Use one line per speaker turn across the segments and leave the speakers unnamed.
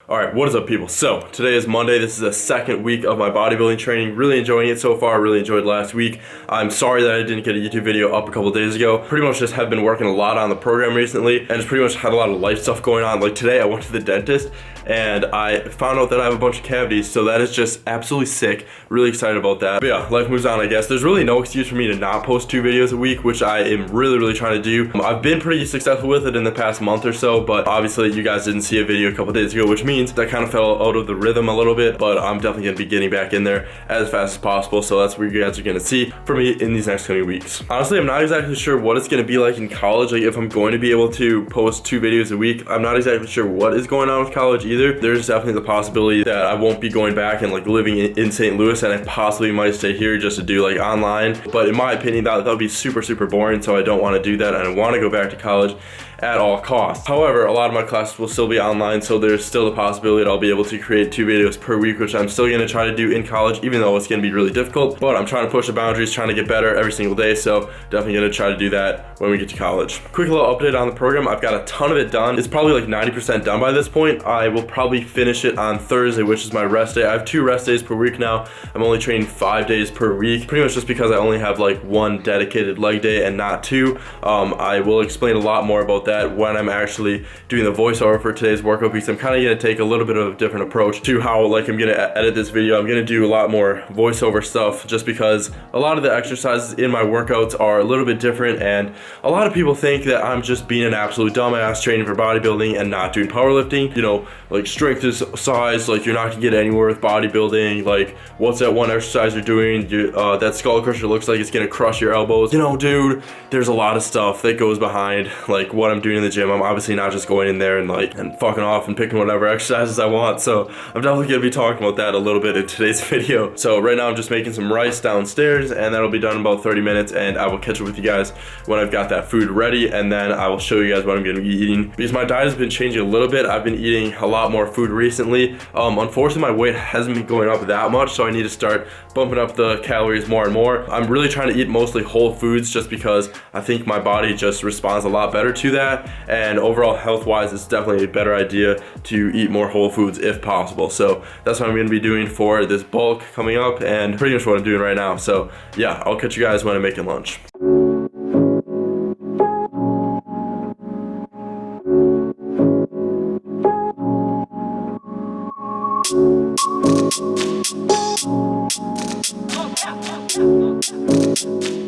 Alright, what is up people? So, today is Monday. This is the second week of my bodybuilding training. Really enjoying it so far. Really enjoyed last week. I'm sorry that I didn't get a YouTube video up a couple days ago. Pretty much just have been working a lot on the program recently and just pretty much had a lot of life stuff going on. Like today I went to the dentist and I found out that I have a bunch of cavities, so that is just absolutely sick. Really excited about that. But yeah, life moves on, I guess. There's really no excuse for me to not post 2 videos a week, which I am really trying to do. I've been pretty successful with it in the past month or so, but obviously you guys didn't see a video a couple days ago, which means that kind of fell out of the rhythm a little bit, but I'm definitely gonna be getting back in there as fast as possible. So that's what you guys are gonna see from me in these next coming weeks. Honestly, I'm not exactly sure what it's gonna be like in college, like if I'm going to be able to post 2 videos a week. I'm not exactly sure what is going on with college either. There's definitely the possibility that I won't be going back and like living in St. Louis, and I possibly might stay here just to do like online. But in my opinion, that would be super boring, so I don't want to do that, and I want to go back to college at all costs. However, a lot of my classes will still be online, so there's still the possibility that I'll be able to create 2 videos per week, which I'm still gonna try to do in college, even though it's gonna be really difficult. But I'm trying to push the boundaries, trying to get better every single day, so definitely gonna try to do that when we get to college. Quick little update on the program. I've got a ton of it done. It's probably like 90% done by this point. I will probably finish it on Thursday, which is my rest day. I have 2 rest days per week now. I'm only training 5 days per week, pretty much just because I only have like 1 dedicated leg day and not 2. I will explain a lot more about that when I'm actually doing the voiceover for today's workout, because I'm kind of going to take a little bit of a different approach to how like I'm going to edit this video. I'm going to do a lot more voiceover stuff just because a lot of the exercises in my workouts are a little bit different, and a lot of people think that I'm just being an absolute dumbass training for bodybuilding and not doing powerlifting. You know, like strength is size, like you're not going to get anywhere with bodybuilding. Like what's that one exercise you're doing? That skull crusher looks like it's going to crush your elbows. You know, dude, there's a lot of stuff that goes behind like what I'm doing in the gym. I'm obviously not just going in there and fucking off and picking whatever exercises I want, so I'm definitely gonna be talking about that a little bit in today's video. So right now I'm just making some rice downstairs, and that'll be done in about 30 minutes, and I will catch up with you guys when I've got that food ready, and then I will show you guys what I'm gonna be eating, because my diet has been changing a little bit. I've been eating a lot more food recently. Unfortunately my weight hasn't been going up that much, so I need to start bumping up the calories more and more. I'm really trying to eat mostly whole foods just because I think my body just responds a lot better to that, and overall health-wise it's definitely a better idea to eat more whole foods if possible. So that's what I'm going to be doing for this bulk coming up, and pretty much what I'm doing right now. So yeah, I'll catch you guys when I'm making lunch.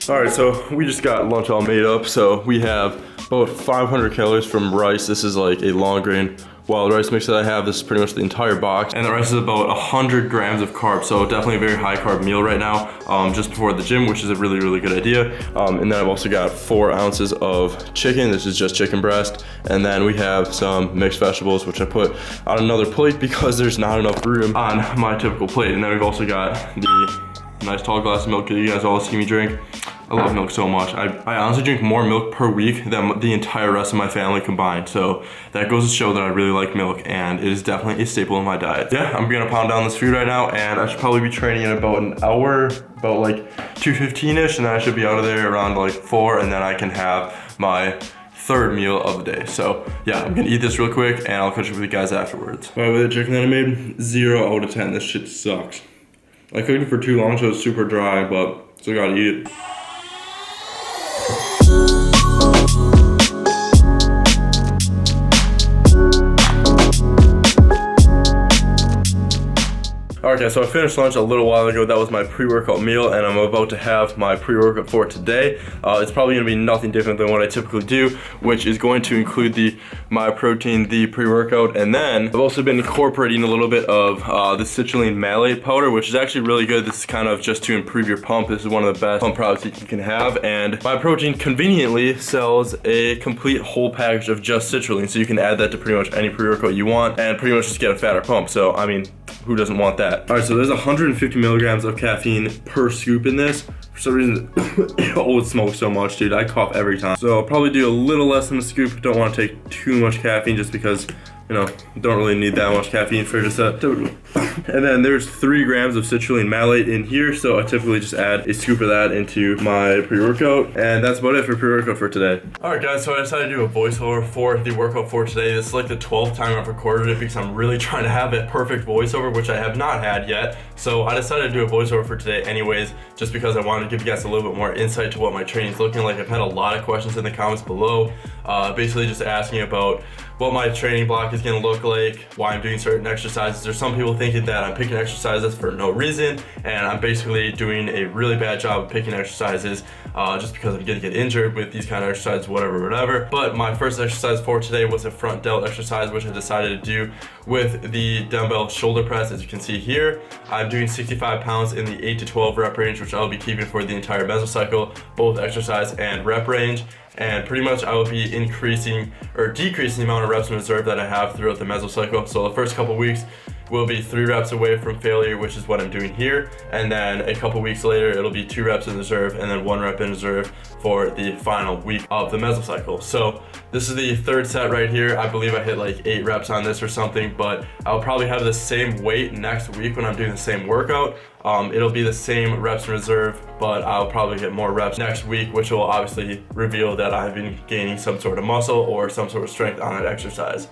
Alright, so we just got lunch all made up. So we have about 500 calories from rice. This is like a long grain wild rice mix that I have. This is pretty much the entire box, and the rest is about 100 grams of carbs. So definitely a very high carb meal right now, just before the gym, which is a really good idea. And then I've also got 4 ounces of chicken. This is just chicken breast, and then we have some mixed vegetables, which I put on another plate because there's not enough room on my typical plate. And then we've also got the nice tall glass of milk that you guys all see me drink. I love milk so much. I honestly drink more milk per week than the entire rest of my family combined. So that goes to show that I really like milk, and it is definitely a staple in my diet. Yeah, I'm gonna pound down this food right now, and I should probably be training in about an hour, about like 2:15ish, and then I should be out of there around like 4, and then I can have my 3rd meal of the day. So yeah, I'm gonna eat this real quick, and I'll catch up with you guys afterwards. Alright, with the chicken that I made, 0 out of 10. This shit sucks. I cooked it for too long, so it's super dry, but still gotta eat it. Okay, so I finished lunch a little while ago. That was my pre-workout meal, and I'm about to have my pre-workout for today. It's probably gonna be nothing different than what I typically do, which is going to include my protein, the pre-workout, and then I've also been incorporating a little bit of the citrulline malate powder, which is actually really good. This is kind of just to improve your pump. This is one of the best pump products that you can have, and my protein conveniently sells a complete whole package of just citrulline, so you can add that to pretty much any pre-workout you want and pretty much just get a fatter pump. So I mean, who doesn't want that? All right, so there's 150 milligrams of caffeine per scoop in this. For some reason, oh, it smokes so much, dude. I cough every time. So I'll probably do a little less than a scoop. Don't want to take too much caffeine just because you know, don't really need that much caffeine for just a typical. And then there's 3 grams of citrulline malate in here, so I typically just add a scoop of that into my pre-workout, and that's about it for pre-workout for today. Alright guys, so I decided to do a voiceover for the workout for today. This is like the 12th time I've recorded it because I'm really trying to have a perfect voiceover, which I have not had yet. So I decided to do a voiceover for today anyways, just because I wanted to give you guys a little bit more insight to what my training is looking like. I've had a lot of questions in the comments below, basically just asking about what my training block is going to look like, why I'm doing certain exercises. There's some people thinking that I'm picking exercises for no reason, and I'm basically doing a really bad job of picking exercises just because I'm going to get injured with these kind of exercises, whatever. But my first exercise for today was a front delt exercise, which I decided to do with the dumbbell shoulder press. As you can see here, I'm doing 65 pounds in the 8 to 12 rep range, which I'll be keeping for the entire mesocycle, both exercise and rep range. And pretty much I will be increasing or decreasing the amount of reps in reserve that I have throughout the mesocycle. So the first couple weeks will be 3 reps away from failure, which is what I'm doing here. And then a couple weeks later, it'll be 2 reps in reserve and then 1 rep in reserve for the final week of the mesocycle. So this is the 3rd set right here. I believe I hit like 8 reps on this or something, but I'll probably have the same weight next week when I'm doing the same workout. It'll be the same reps in reserve, but I'll probably get more reps next week, which will obviously reveal that I've been gaining some sort of muscle or some sort of strength on that exercise.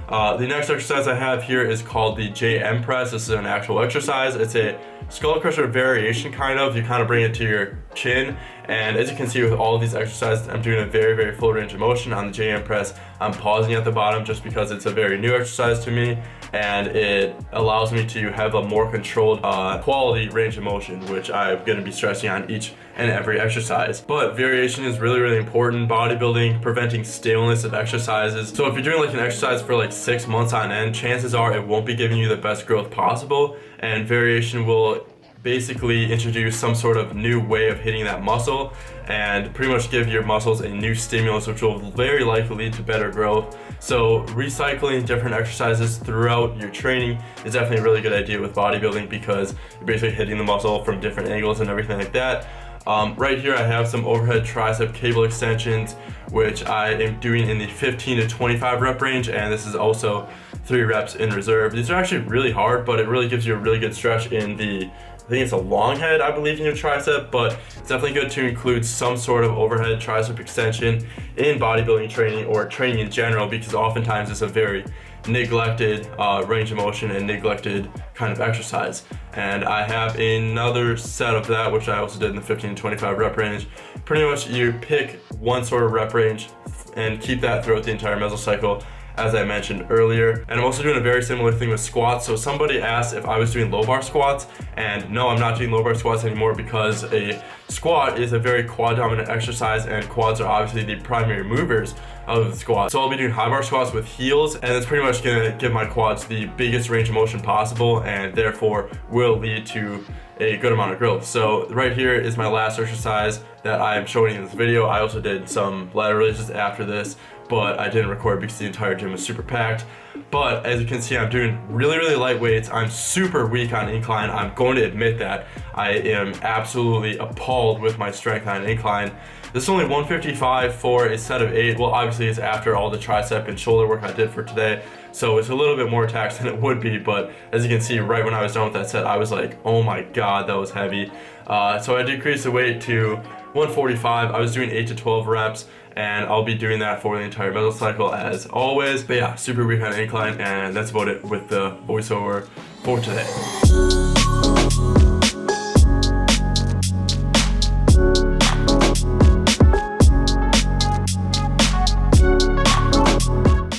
The next exercise I have here is called the JM press. This is an actual exercise. It's a skull crusher variation kind of. You kind of bring it to your chin, and as you can see with all of these exercises, I'm doing a very full range of motion. On the JM press, I'm pausing at the bottom just because it's a very new exercise to me, and it allows me to have a more controlled quality range of motion, which I'm going to be stressing on each and every exercise. But variation is really important. Bodybuilding, preventing staleness of exercises. So if you're doing like an exercise for like 6 months on end, chances are it won't be giving you the best growth possible, and variation will basically introduce some sort of new way of hitting that muscle and pretty much give your muscles a new stimulus, which will very likely lead to better growth. So recycling different exercises throughout your training is definitely a really good idea with bodybuilding because you're basically hitting the muscle from different angles and everything like that. Right here I have some overhead tricep cable extensions, which I am doing in the 15 to 25 rep range, and this is also 3 reps in reserve. These are actually really hard, but it really gives you a really good stretch in the, I think it's a long head, I believe, in your tricep, but it's definitely good to include some sort of overhead tricep extension in bodybuilding training or training in general, because oftentimes it's a very neglected range of motion and neglected kind of exercise. And I have another set of that, which I also did in the 15 to 25 rep range. Pretty much you pick one sort of rep range and keep that throughout the entire mesocycle, as I mentioned earlier. And I'm also doing a very similar thing with squats. So somebody asked if I was doing low bar squats, and no, I'm not doing low bar squats anymore because a squat is a very quad dominant exercise, and quads are obviously the primary movers of the squat. So I'll be doing high bar squats with heels, and it's pretty much gonna give my quads the biggest range of motion possible, and therefore will lead to a good amount of growth. So right here is my last exercise that I am showing in this video. I also did some ladder raises after this, but I didn't record because the entire gym was super packed. But as you can see, I'm doing really light weights. I'm super weak on incline. I'm going to admit that. I am absolutely appalled with my strength on incline. This is only 155 for a set of 8. Well, obviously it's after all the tricep and shoulder work I did for today, so it's a little bit more taxed than it would be. But as you can see, right when I was done with that set, I was like, oh my god, that was heavy. So I decreased the weight to 145. I was doing 8 to 12 reps, and I'll be doing that for the entire mesocycle as always. But yeah, super weak on incline, and that's about it with the voiceover for today.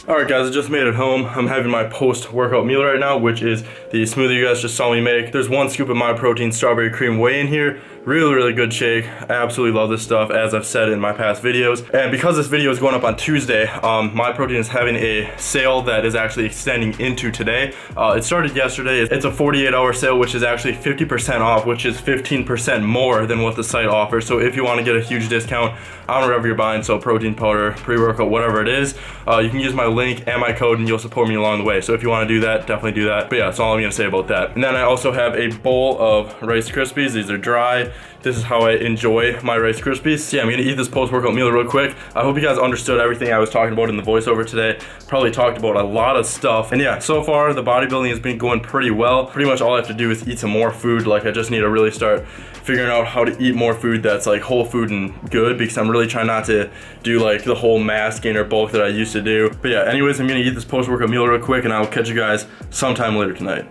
Alright guys, I just made it home. I'm having my post-workout meal right now, which is the smoothie you guys just saw me make. There's 1 scoop of my protein strawberry cream whey in here. Really good shake. I absolutely love this stuff, as I've said in my past videos. And because this video is going up on Tuesday, My Protein is having a sale that is actually extending into today. It started yesterday. It's a 48-hour sale, which is actually 50% off, which is 15% more than what the site offers. So if you want to get a huge discount on whatever you're buying, so protein powder, pre-workout, whatever it is, you can use my link link and my code and you'll support me along the way. So if you want to do that, definitely do that. But yeah, that's all I'm gonna say about that. And then I also have a bowl of Rice Krispies. These are dry. This is how I enjoy my Rice Krispies. So yeah, I'm gonna eat this post-workout meal real quick. I hope you guys understood everything I was talking about in the voiceover today. Probably talked about a lot of stuff. And yeah, so far the bodybuilding has been going pretty well. Pretty much all I have to do is eat some more food. Like I just need to really start figuring out how to eat more food that's like whole food and good, because I'm really trying not to do like the whole mass gain or bulk that I used to do. But yeah, anyways, I'm gonna eat this post-workout meal real quick and I'll catch you guys sometime later tonight.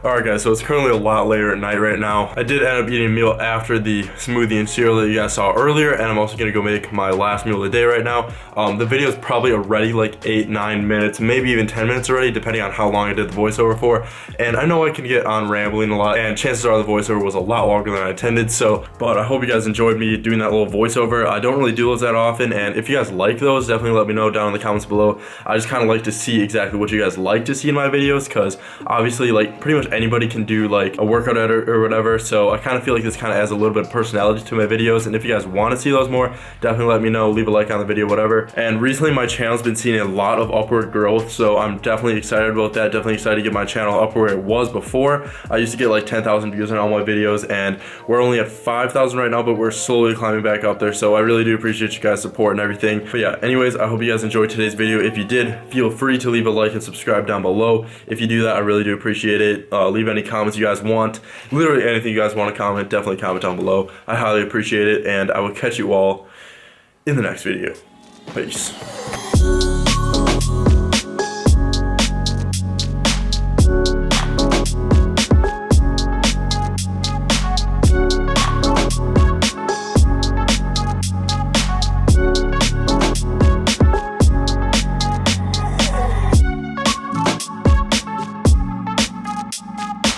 Alright guys, so it's currently a lot later at night right now. I did end up eating a meal after the smoothie and cereal that you guys saw earlier, and I'm also gonna go make my last meal of the day right now. The video is probably already like 8-9 minutes, maybe even 10 minutes already, depending on how long I did the voiceover for. And I know I can get on rambling a lot, and chances are the voiceover was a lot longer than I intended, but I hope you guys enjoyed me doing that little voiceover. I don't really do those that often, and if you guys like those, definitely let me know down in the comments below. I just kind of like to see exactly what you guys like to see in my videos, because obviously like pretty much anybody can do like a workout edit or whatever, so I kind of feel like this kind of adds a little bit of personality to my videos. And if you guys want to see those more, definitely let me know, leave a like on the video, whatever. And recently my channel's been seeing a lot of upward growth, so I'm definitely excited about that. Definitely excited to get my channel up where it was before. I used to get like 10,000 views on all my videos, and we're only at 5,000 right now, but we're slowly climbing back up there, so I really do appreciate you guys' support and everything. But yeah, anyways, I hope you guys enjoyed today's video. If you did, feel free to leave a like and subscribe down below. If you do that, I really do appreciate it. Leave any comments you guys want, literally anything you guys want to comment, definitely comment down below. I highly appreciate it, and I will catch you all in the next video. Peace.